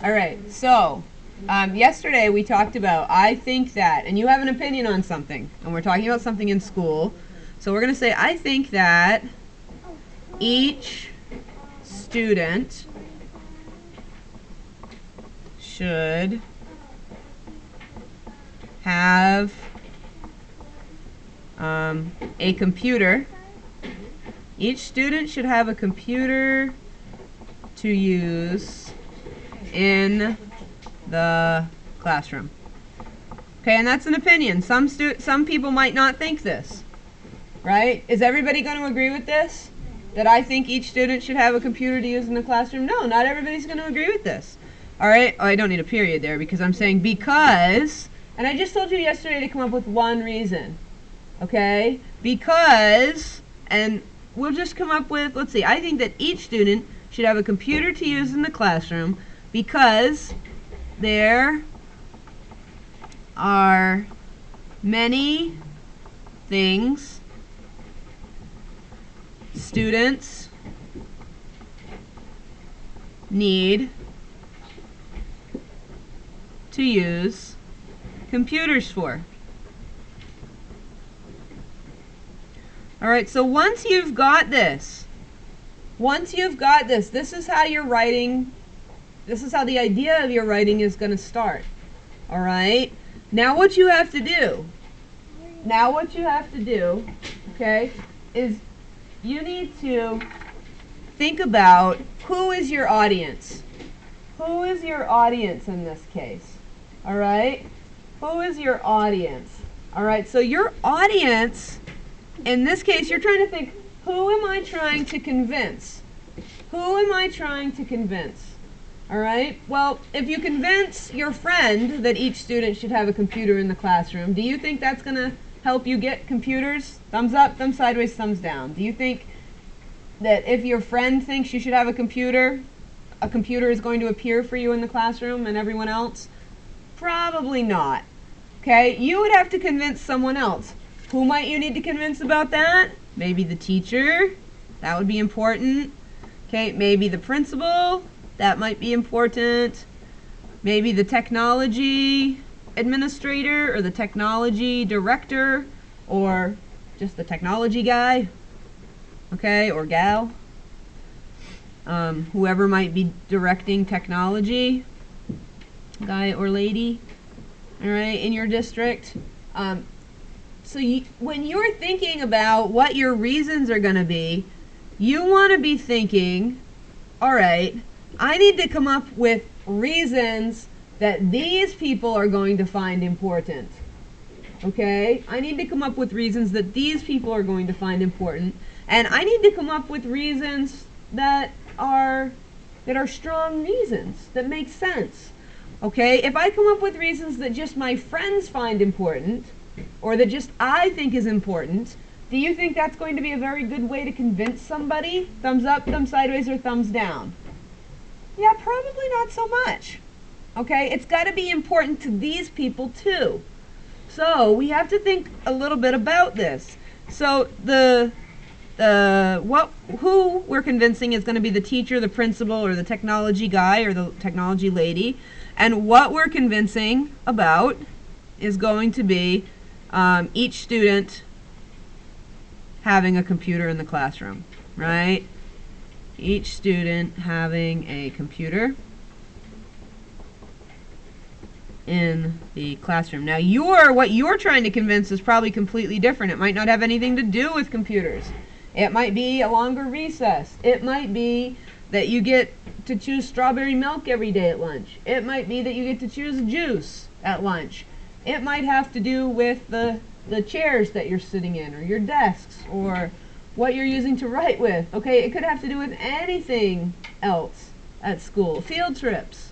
All right, so yesterday we talked about I think that, and you have an opinion on something, and we're talking about something in school. So we're going to say I think that each student should have a computer. Each student should have a computer to use in the classroom. Okay, and that's an opinion. Some people might not think this, right? Is everybody going to agree with this? That I think each student should have a computer to use in the classroom? No, not everybody's going to agree with this. All right, oh, I don't need a period there because I'm saying because, and I just told you yesterday to come up with one reason. Okay, because, and we'll just come up with, let's see, I think that each student should have a computer to use in the classroom because there are many things students need to use computers for. All right, so once you've got this, this is how you're writing, this is how the idea of your writing is going to start. All right, now what you have to do, okay, is you need to think about who is your audience. Who is your audience in this case? All right, who is your audience? All right, so your audience, in this case, you're trying to think, who am I trying to convince? Who am I trying to convince? All right, well, if you convince your friend that each student should have a computer in the classroom, do you think that's going to help you get computers? Thumbs up, thumbs sideways, thumbs down. Do you think that if your friend thinks you should have a computer is going to appear for you in the classroom and everyone else? Probably not. Okay, you would have to convince someone else. Who might you need to convince about that? Maybe the teacher. That would be important. Okay, maybe the principal. That might be important. Maybe the technology administrator or the technology director or just the technology guy. Okay, or gal. Whoever might be directing technology, guy or lady, all right, in your district. So when you're thinking about what your reasons are going to be, you want to be thinking, all right, I need to come up with reasons that these people are going to find important. Okay? I need to come up with reasons that these people are going to find important. And I need to come up with reasons that are strong reasons, that make sense. Okay? If I come up with reasons that just my friends find important, or that just I think is important, do you think that's going to be a very good way to convince somebody? Thumbs up, thumbs sideways, or thumbs down? Yeah, probably not so much. Okay? It's got to be important to these people too. So we have to think a little bit about this. So who we're convincing is going to be the teacher, the principal, or the technology guy, or the technology lady. And what we're convincing about is going to be each student having a computer in the classroom, right? Each student having a computer in the classroom. Now what you're trying to convince is probably completely different. It might not have anything to do with computers. It might be a longer recess. It might be that you get to choose strawberry milk every day at lunch. It might be that you get to choose juice at lunch. It might have to do with the chairs that you're sitting in, or your desks, or what you're using to write with. Okay, it could have to do with anything else at school. Field trips.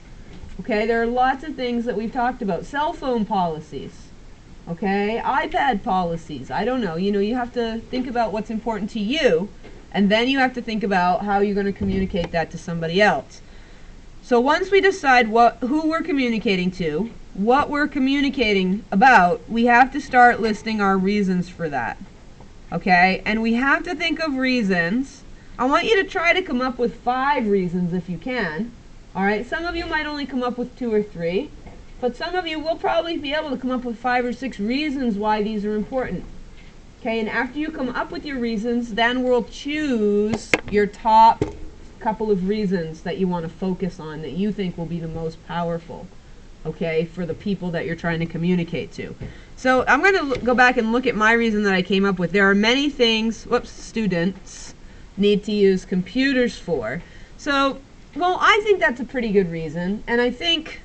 Okay, there are lots of things that we've talked about. Cell phone policies. Okay, iPad policies. I don't know. You have to think about what's important to you, and then you have to think about how you're going to communicate that to somebody else. So once we decide who we're communicating to, what we're communicating about, we have to start listing our reasons for that. Okay? And we have to think of reasons. I want you to try to come up with 5 reasons if you can. All right, some of you might only come up with 2 or 3, but some of you will probably be able to come up with 5 or 6 reasons why these are important. Okay, and after you come up with your reasons, then we'll choose your top couple of reasons that you want to focus on that you think will be the most powerful, okay, for the people that you're trying to communicate to. So I'm going to go back and look at my reason that I came up with. There are many things, students need to use computers for. So, well, I think that's a pretty good reason, and I think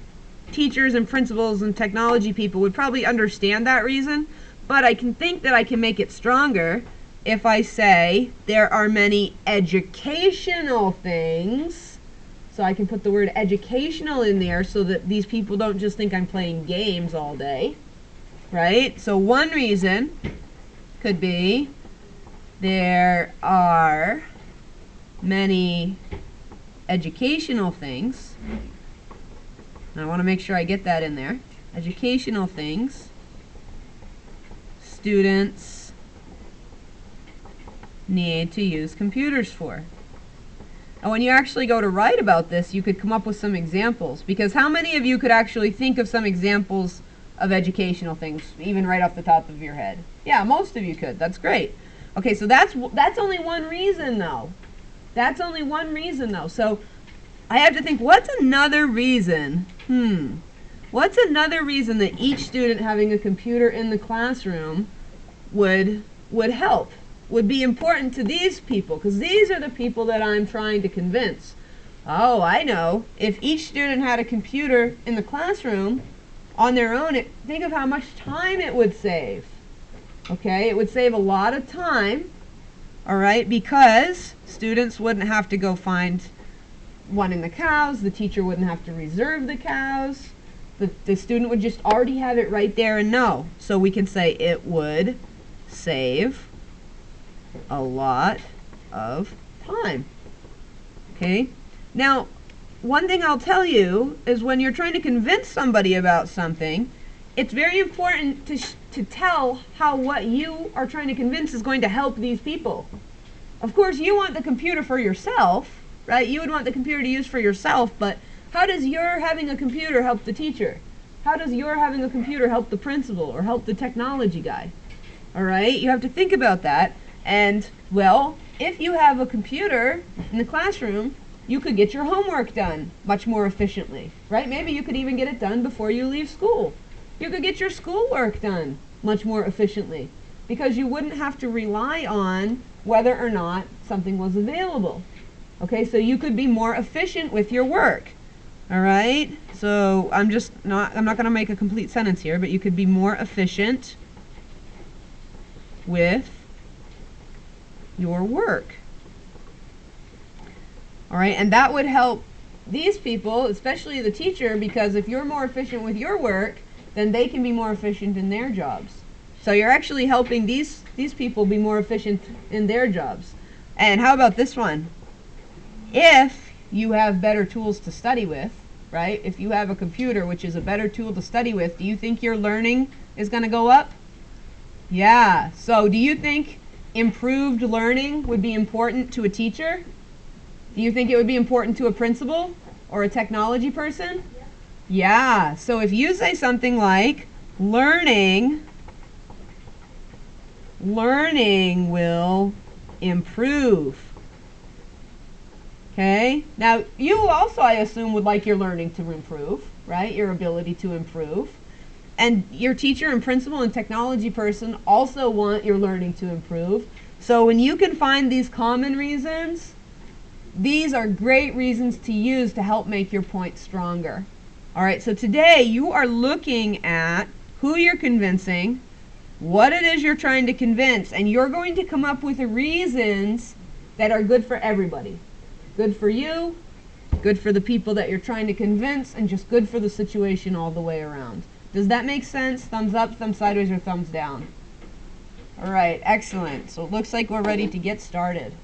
teachers and principals and technology people would probably understand that reason, but I can think that I can make it stronger if I say there are many educational things. So I can put the word educational in there so that these people don't just think I'm playing games all day, right? So one reason could be there are many educational things. And I want to make sure I get that in there. Educational things students need to use computers for. And when you actually go to write about this, you could come up with some examples, because how many of you could actually think of some examples of educational things, even right off the top of your head? Yeah, most of you could. That's great. Okay, so that's only one reason, though. That's only one reason, though. So I have to think, what's another reason? What's another reason that each student having a computer in the classroom would help, would be important to these people? Because these are the people that I'm trying to convince. Oh, I know. If each student had a computer in the classroom on their own, think of how much time it would save. Okay, it would save a lot of time, all right, because students wouldn't have to go find one in the cows. The teacher wouldn't have to reserve the cows. The student would just already have it right there and know. So we can say it would save a lot of time. Okay? Now, one thing I'll tell you is when you're trying to convince somebody about something, it's very important to tell how what you are trying to convince is going to help these people. Of course, you want the computer for yourself, right? You would want the computer to use for yourself, but how does your having a computer help the teacher? How does your having a computer help the principal or help the technology guy? All right? You have to think about that. And, well, if you have a computer in the classroom, you could get your homework done much more efficiently, right? Maybe you could even get it done before you leave school. You could get your schoolwork done much more efficiently because you wouldn't have to rely on whether or not something was available. Okay, so you could be more efficient with your work. All right? So I'm not going to make a complete sentence here, but you could be more efficient with your work. All right, and that would help these people, especially the teacher, because if you're more efficient with your work, then they can be more efficient in their jobs. So you're actually helping these people be more efficient in their jobs. And how about this one? If you have better tools to study with, right? If you have a computer, which is a better tool to study with, do you think your learning is going to go up? Yeah. So do you think improved learning would be important to a teacher? Do you think it would be important to a principal or a technology person? Yeah. So if you say something like, learning will improve. Okay? Now, you also, I assume, would like your learning to improve, right? Your ability to improve. And your teacher and principal and technology person also want your learning to improve. So when you can find these common reasons, these are great reasons to use to help make your point stronger. All right, so today you are looking at who you're convincing, what it is you're trying to convince, and you're going to come up with reasons that are good for everybody. Good for you, good for the people that you're trying to convince, and just good for the situation all the way around. Does that make sense? Thumbs up, thumbs sideways, or thumbs down? All right, excellent. So it looks like we're ready to get started.